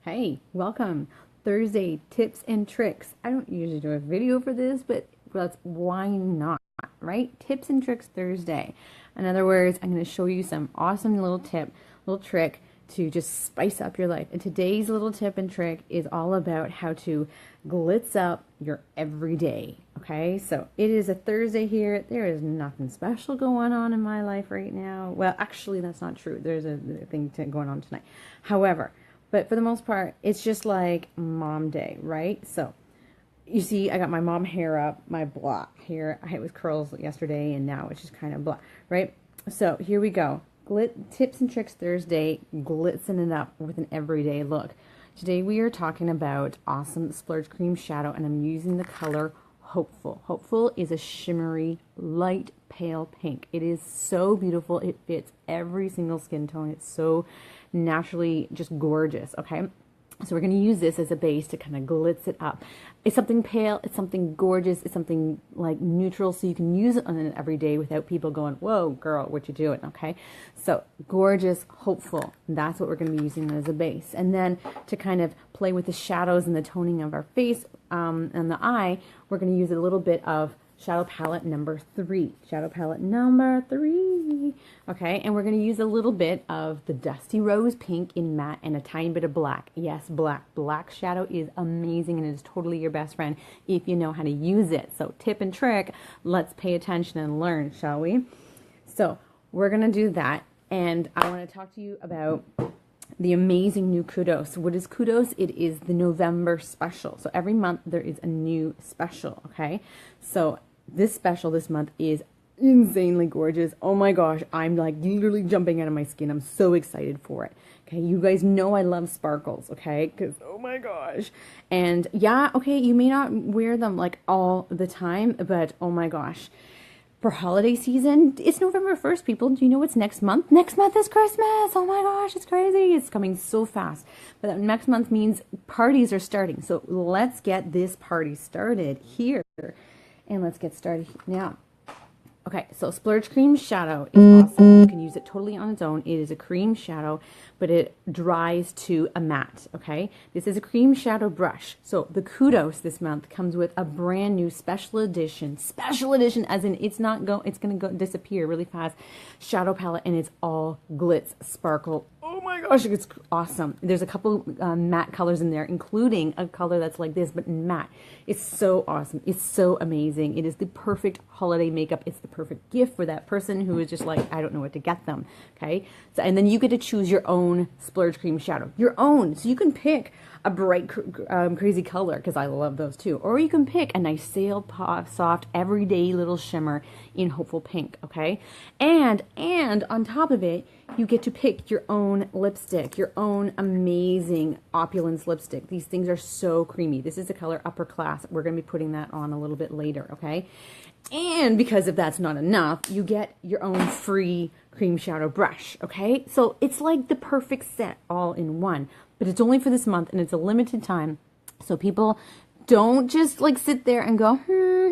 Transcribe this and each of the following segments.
Hey, welcome. Thursday tips and tricks. I don't usually do a video for this, but why not, right? Tips and tricks Thursday. In other words, I'm going to show you some awesome little trick to just spice up your life. And today's little tip and trick is all about how to glitz up your everyday. Okay, so it is a Thursday here. There is nothing special going on in my life right now. Well, actually, that's not true. There's a thing going on tonight. However, but for the most part, it's just like mom day, right? So you see, I got my mom hair up, my block hair. I had it with curls yesterday, and now it's just kind of blah, right? So here we go. Tips and tricks Thursday, glitzing it up with an everyday look. Today we are talking about awesome Splurge cream shadow, and I'm using the color Hopeful. Hopeful is a shimmery, light, pale pink. It is so beautiful. It fits every single skin tone. It's so naturally just gorgeous, okay? So we're going to use this as a base to kind of glitz it up. It's something pale, it's something gorgeous, it's something like neutral, so you can use it on an everyday without people going, whoa, girl, what you doing, okay? So gorgeous, hopeful, that's what we're going to be using as a base. And then to kind of play with the shadows and the toning of our face and the eye, we're going to use a little bit of shadow palette number 3. Shadow palette number 3. Okay, and we're going to use a little bit of the Dusty Rose Pink in matte and a tiny bit of black. Yes, black. Black shadow is amazing and it is totally your best friend if you know how to use it. So tip and trick, let's pay attention and learn, shall we? So we're going to do that, and I want to talk to you about the amazing new Kudos. What is Kudos? It is the November special. So every month there is a new special, okay? So this special this month is insanely gorgeous. Oh my gosh, I'm like literally jumping out of my skin. I'm so excited for it. Okay, you guys know I love sparkles, okay? Because, oh my gosh. And yeah, okay, you may not wear them like all the time, but oh my gosh. For holiday season, it's November 1st, people. Do you know what's next month? Next month is Christmas. Oh my gosh, it's crazy. It's coming so fast. But that next month means parties are starting. So let's get this party started here. And let's get started now. Okay, so Splurge Cream Shadow is awesome. You can use it totally on its own. It is a cream shadow, but it dries to a matte, okay? This is a cream shadow brush. So the Kudos this month comes with a brand new special edition as in it's going to disappear really fast, shadow palette, and it's all glitz, sparkle. Oh my gosh, it's awesome. There's a couple matte colors in there, including a color that's like this, but in matte. It's so awesome. It's so amazing. It is the perfect holiday makeup. It's the perfect gift for that person who is just like, I don't know what to get them, okay? So, and then you get to choose your own Splurge Cream Shadow. Your own. So you can pick a bright, crazy color, because I love those too. Or you can pick a nice sail soft, everyday little shimmer in Hopeful Pink, okay? And on top of it, you get to pick your own lipstick, your own amazing Opulence lipstick. These things are so creamy. This is the color Upper Class. We're going to be putting that on a little bit later, okay? And because if that's not enough, you get your own free cream shadow brush, okay? So it's like the perfect set all in one. But it's only for this month, and it's a limited time. So people don't just like sit there and go,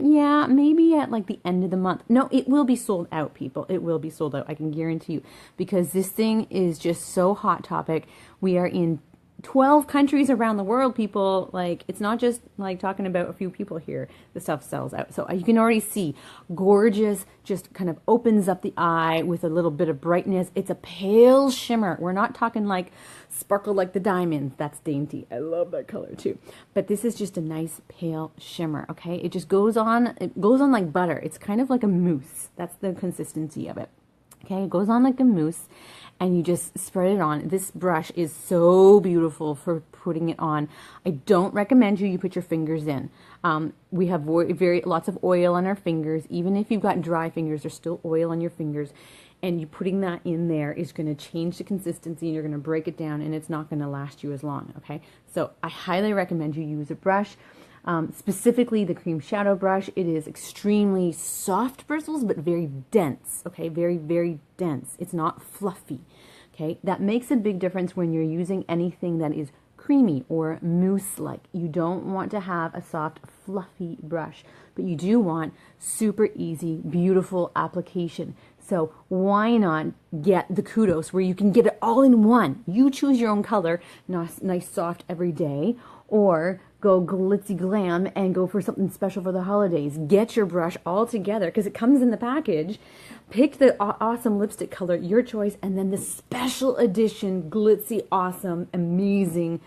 yeah, maybe at like the end of the month. No, it will be sold out, people. It will be sold out. I can guarantee you, because this thing is just so hot topic. We are in 12 countries around the world, people. Like, it's not just like talking about a few people here. The stuff sells out. So you can already see gorgeous, just kind of opens up the eye with a little bit of brightness. It's a pale shimmer. We're not talking like sparkle like the diamonds. That's dainty. I love that color too. But this is just a nice pale shimmer, okay? It just goes on like butter. It's kind of like a mousse. That's the consistency of it. Okay, it goes on like a mousse, and you just spread it on. This brush is so beautiful for putting it on. I don't recommend you put your fingers in. We have lots of oil on our fingers. Even if you've got dry fingers, there's still oil on your fingers. And you putting that in there is going to change the consistency, and you're going to break it down, and it's not going to last you as long, okay? So I highly recommend you use a brush. Specifically the cream shadow brush. It is extremely soft bristles, but very dense, okay? Very, very dense. It's not fluffy, okay? That makes a big difference when you're using anything that is creamy or mousse-like. You don't want to have a soft, fluffy brush, but you do want super easy, beautiful application. So why not get the kudos where you can get it all in one? You choose your own color, nice soft everyday, or go glitzy glam and go for something special for the holidays. Get your brush all together because it comes in the package. Pick the awesome lipstick color, your choice, and then the special edition glitzy, awesome, amazing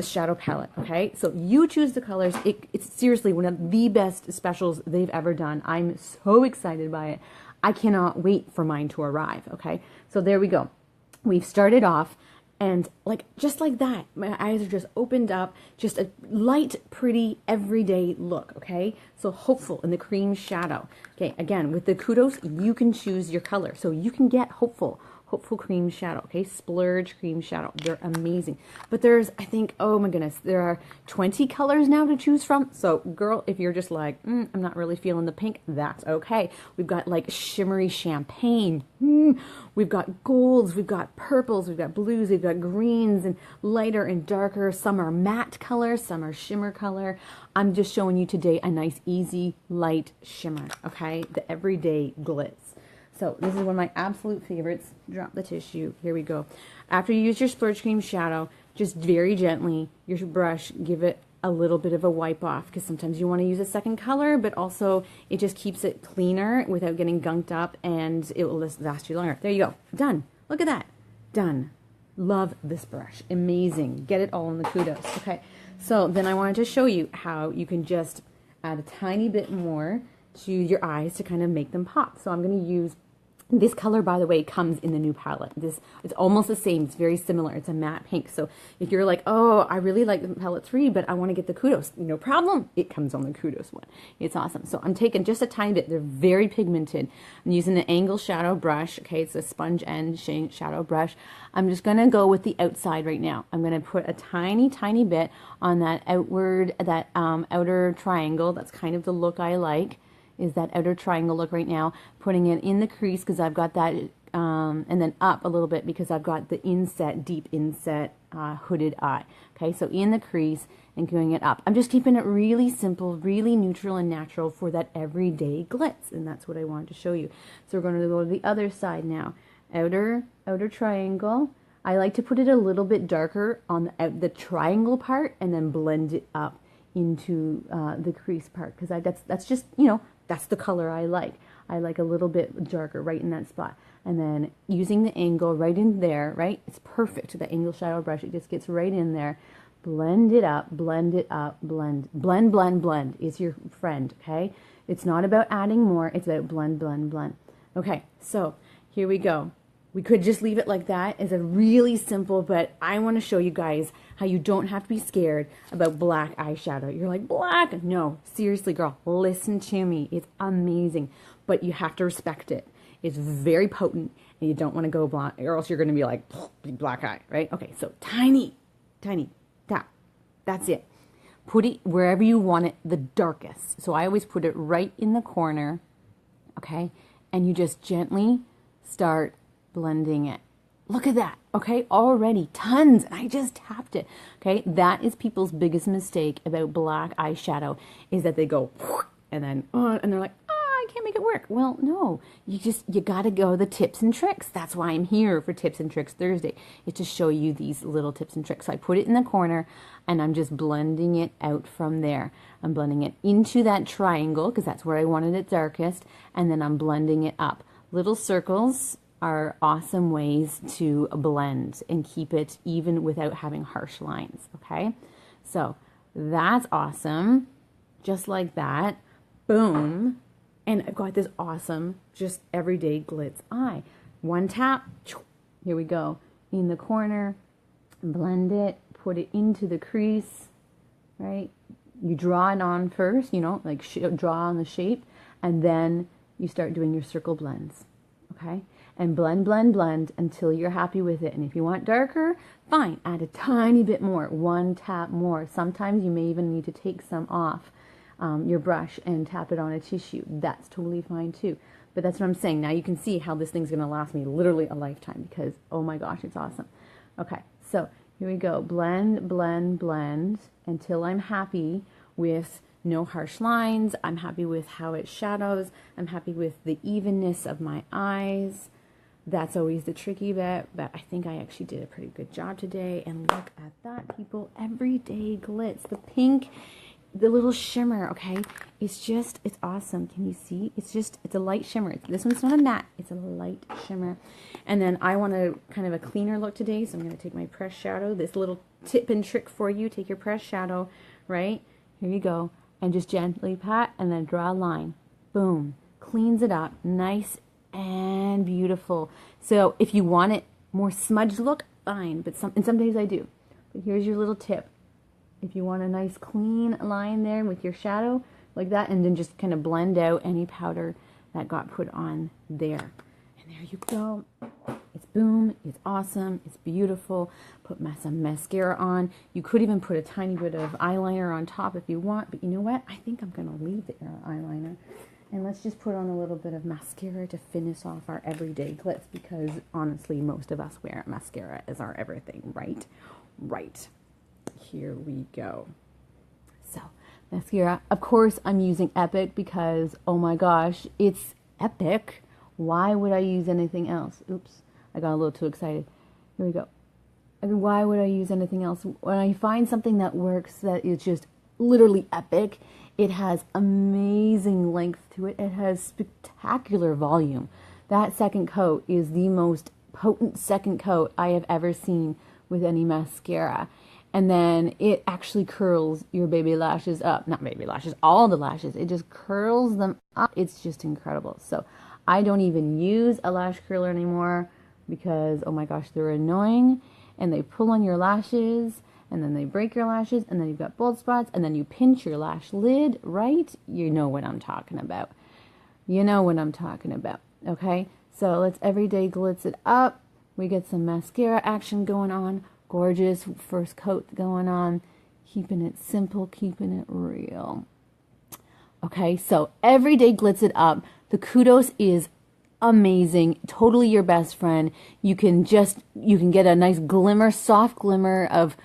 shadow palette. Okay, so you choose the colors. It's seriously one of the best specials they've ever done. I'm so excited by it. I cannot wait for mine to arrive. Okay, so there we go. We've started off, and just like that, my eyes are just opened up. Just a light, pretty, everyday look. Okay, so hopeful in the cream shadow. Okay, again with the kudos, you can choose your color, so you can get hopeful cream shadow. Okay, Splurge cream shadow. They're amazing. But there's, I think, oh my goodness, there are 20 colors now to choose from. So girl, if you're just like, I'm not really feeling the pink, that's okay. We've got like shimmery champagne. We've got golds, we've got purples, we've got blues, we've got greens, and lighter and darker. Some are matte color, some are shimmer color. I'm just showing you today a nice, easy, light shimmer. Okay, the Everyday Glitz. So this is one of my absolute favorites. Drop the tissue. Here we go. After you use your Splurge cream shadow, just very gently, your brush, give it a little bit of a wipe off, because sometimes you want to use a second color, but also it just keeps it cleaner without getting gunked up, and it will last you longer. There you go. Done. Look at that. Done. Love this brush. Amazing. Get it all in the kudos. Okay. So then I wanted to show you how you can just add a tiny bit more to your eyes to kind of make them pop. So I'm going to use this color, by the way, comes in the new palette. It's almost the same. It's very similar. It's a matte pink. So if you're like, oh, I really like the palette 3, but I want to get the kudos, no problem. It comes on the kudos one. It's awesome. So I'm taking just a tiny bit. They're very pigmented. I'm using an angle shadow brush. Okay, it's a sponge end shadow brush. I'm just going to go with the outside right now. I'm going to put a tiny, tiny bit on that outer triangle. That's kind of the look I like. Is that outer triangle look right now, putting it in the crease because I've got that, and then up a little bit because I've got the inset, deep inset hooded eye. Okay, so in the crease and going it up. I'm just keeping it really simple, really neutral and natural for that everyday glitz, and that's what I wanted to show you. So we're going to go to the other side now. Outer triangle. I like to put it a little bit darker on the triangle part and then blend it up into the crease part, because that's just, that's the color I like. I like a little bit darker right in that spot. And then using the angle right in there, right? It's perfect. The angle shadow brush, it just gets right in there. Blend it up, blend it up, blend. Blend, blend, blend is your friend, okay? It's not about adding more. It's about blend, blend, blend. Okay, so here we go. We could just leave it like that. It's a really simple, but I want to show you guys how you don't have to be scared about black eyeshadow. You're like, black? No, seriously, girl, listen to me. It's amazing, but you have to respect it. It's very potent, and you don't want to go black, or else you're going to be like, black eye, right? Okay, so tiny, tiny tap. That's it. Put it wherever you want it the darkest. So I always put it right in the corner, okay? And you just gently start blending it. Look at that. Okay, already tons. I just tapped it. Okay, that is people's biggest mistake about black eyeshadow, is that they go and then and they're like, I can't make it work. Well, no, you gotta go the tips and tricks. That's why I'm here for Tips and Tricks Thursday, is to show you these little tips and tricks. So I put it in the corner and I'm just blending it out from there. I'm blending it into that triangle because that's where I wanted it darkest, and then I'm blending it up. Little circles are awesome ways to blend and keep it even without having harsh lines, okay? So that's awesome. Just like that. Boom. And I've got this awesome, just everyday glitz eye. One tap. Here we go. In the corner. Blend it. Put it into the crease, right? You draw it on first, like draw on the shape, and then you start doing your circle blends, okay? And blend, blend, blend until you're happy with it. And if you want darker, fine, add a tiny bit more, one tap more. Sometimes you may even need to take some off your brush and tap it on a tissue. That's totally fine too. But that's what I'm saying. Now you can see how this thing's going to last me literally a lifetime, because, oh my gosh, it's awesome. Okay, so here we go. Blend, blend, blend until I'm happy with no harsh lines. I'm happy with how it shadows. I'm happy with the evenness of my eyes. That's always the tricky bit, but I think I actually did a pretty good job today. And look at that, people. Everyday Glitz. The pink, the little shimmer, okay? It's awesome. Can you see? It's a light shimmer. This one's not a matte. It's a light shimmer. And then I want a kind of a cleaner look today, so I'm going to take my pressed shadow. This little tip and trick for you. Take your pressed shadow, right? Here you go. And just gently pat and then draw a line. Boom. Cleans it up. Nice and beautiful. So if you want it more smudged look, fine. But some days I do. But here's your little tip. If you want a nice clean line there with your shadow like that, and then just kind of blend out any powder that got put on there. And there you go. It's boom. It's awesome. It's beautiful. Put some mascara on. You could even put a tiny bit of eyeliner on top if you want. But you know what? I think I'm going to leave the eyeliner. And let's just put on a little bit of mascara to finish off our everyday glitz, because honestly, most of us wear mascara as our everything, right? Right. Here we go. So, mascara. Of course, I'm using Epic because, oh my gosh, it's Epic. Why would I use anything else? Oops, I got a little too excited. Here we go. I mean, why would I use anything else? When I find something that works, that is just literally epic, it has amazing length to it. It has spectacular volume. That second coat is the most potent second coat I have ever seen with any mascara. And then it actually curls your baby lashes up. Not baby lashes, all the lashes. It just curls them up. It's just incredible. So I don't even use a lash curler anymore because, oh my gosh, they're annoying. And they pull on your lashes, and then they break your lashes, and then you've got bald spots, and then you pinch your lash lid, right? You know what I'm talking about. You know what I'm talking about, okay? So let's everyday glitz it up. We get some mascara action going on. Gorgeous first coat going on. Keeping it simple, keeping it real. Okay, so everyday glitz it up. The kudos is amazing. Totally your best friend. You can get a nice glimmer, soft glimmer of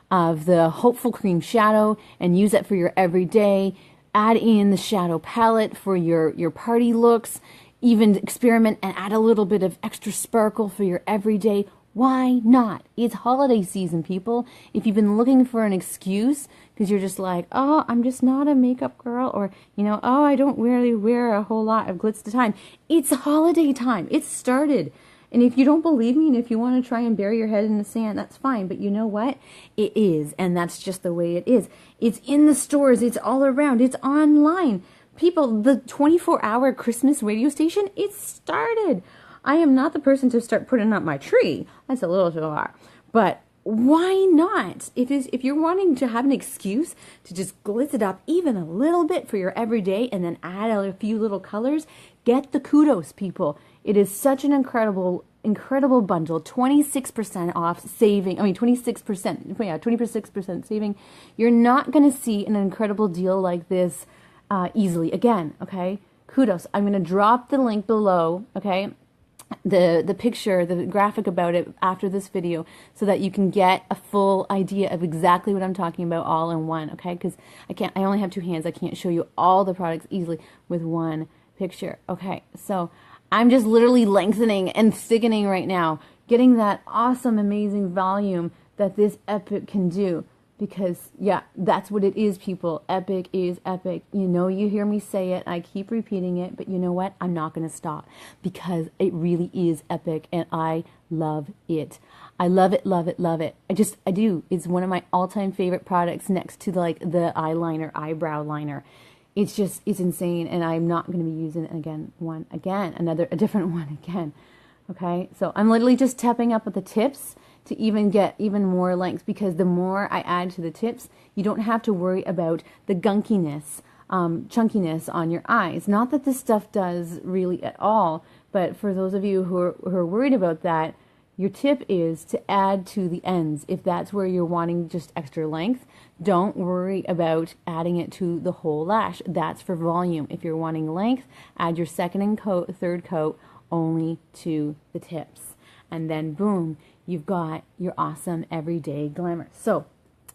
the Hopeful Cream shadow and use it for your everyday. Add in the shadow palette for your party looks. Even experiment and add a little bit of extra sparkle for your everyday. Why not? It's holiday season, people. If you've been looking for an excuse because you're just like, oh, I'm just not a makeup girl, or, you know, oh, I don't really wear a whole lot of glitz at a time. It's holiday time. It's started. And if you don't believe me and if you want to try and bury your head in the sand, that's fine. But you know what? It is. And that's just the way it is. It's in the stores. It's all around. It's online. People, the 24-hour Christmas radio station, it started. I am not the person to start putting up my tree. That's a little too far. But why not? If you're wanting to have an excuse to just glitz it up even a little bit for your everyday and then add a few little colors, get the kudos, people. It is such an incredible bundle. 26% off saving. I mean, 26%. Yeah, 26% saving. You're not going to see an incredible deal like this easily. Again, okay? Kudos. I'm going to drop the link below, okay? The picture, the graphic about it after this video, so that you can get a full idea of exactly what I'm talking about all in one, okay? Because I only have two hands. I can't show you all the products easily with one picture. Okay, so I'm just literally lengthening and thickening right now, getting that awesome, amazing volume that this Epic can do. Because, yeah, that's what it is, people. Epic is epic. You know, you hear me say it. I keep repeating it. But you know what? I'm not going to stop. Because it really is epic. And I love it. I love it, love it, love it. I do. It's one of my all-time favorite products next to, like, the eyeliner, eyebrow liner. It's insane. And I'm not going to be using it a different one again. Okay? So I'm literally just tapping up with the tips to even get even more length, because the more I add to the tips, you don't have to worry about the gunkiness, chunkiness on your eyes. Not that this stuff does really at all, but for those of you who are worried about that, your tip is to add to the ends. If that's where you're wanting just extra length, don't worry about adding it to the whole lash. That's for volume. If you're wanting length, add your second and third coat only to the tips. And then boom, you've got your awesome everyday glamour. So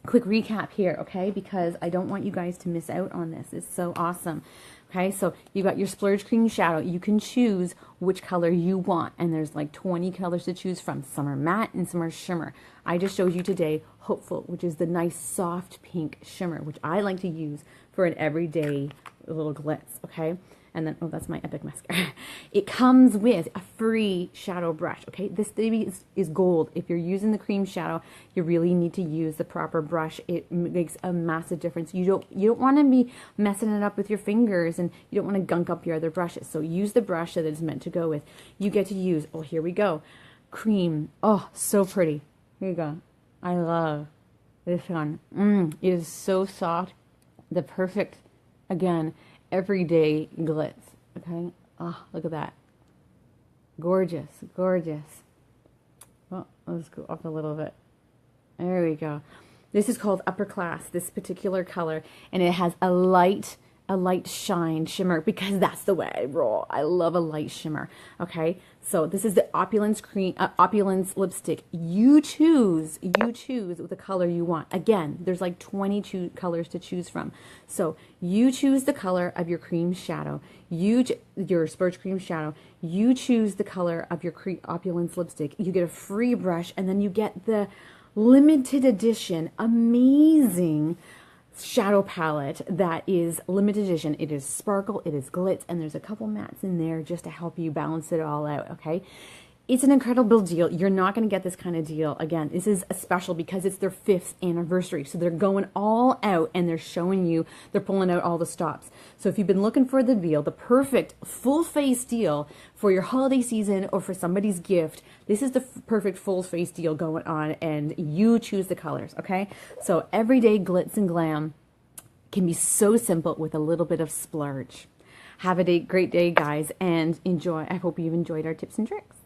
quick recap here, okay? Because I don't want you guys to miss out on this. It's so awesome. Okay, so you got your Splurge cream shadow. You can choose which color you want, and there's like 20 colors to choose from. Some are matte and some are shimmer. I just showed you today Hopeful, which is the nice soft pink shimmer, which I like to use for an everyday little glitz, okay? And then, oh, that's my Epic Mascara. It comes with a free shadow brush, okay? This baby is gold. If you're using the cream shadow, you really need to use the proper brush. It makes a massive difference. You don't want to be messing it up with your fingers, and you don't want to gunk up your other brushes. So use the brush that it's meant to go with. You get to use, oh, here we go, cream. Oh, so pretty. Here you go. I love this one. It is so soft. The perfect, again, everyday glitz. Okay. Oh, look at that. Gorgeous, gorgeous. Well, let's go up a little bit. There we go. This is called Upper Class, this particular color, and it has a light shine shimmer, because that's the way I roll. I love a light shimmer. Okay, so this is the Opulence cream, Opulence lipstick. You choose the color you want. Again, there's like 22 colors to choose from. So you choose the color of your cream shadow. Your Splurge cream shadow. You choose the color of your Opulence lipstick. You get a free brush, and then you get the limited edition, amazing shadow palette that is limited edition. It is sparkle, it is glitz, and there's a couple mattes in there just to help you balance it all out, okay? It's an incredible deal. You're not going to get this kind of deal again. This is a special because it's their 5th anniversary. So they're going all out, and they're showing you, they're pulling out all the stops. So if you've been looking for the deal, the perfect full face deal for your holiday season or for somebody's gift, this is the perfect full face deal going on, and you choose the colors, okay? So everyday glitz and glam can be so simple with a little bit of splurge. Have a great day, guys, and enjoy. I hope you've enjoyed our tips and tricks.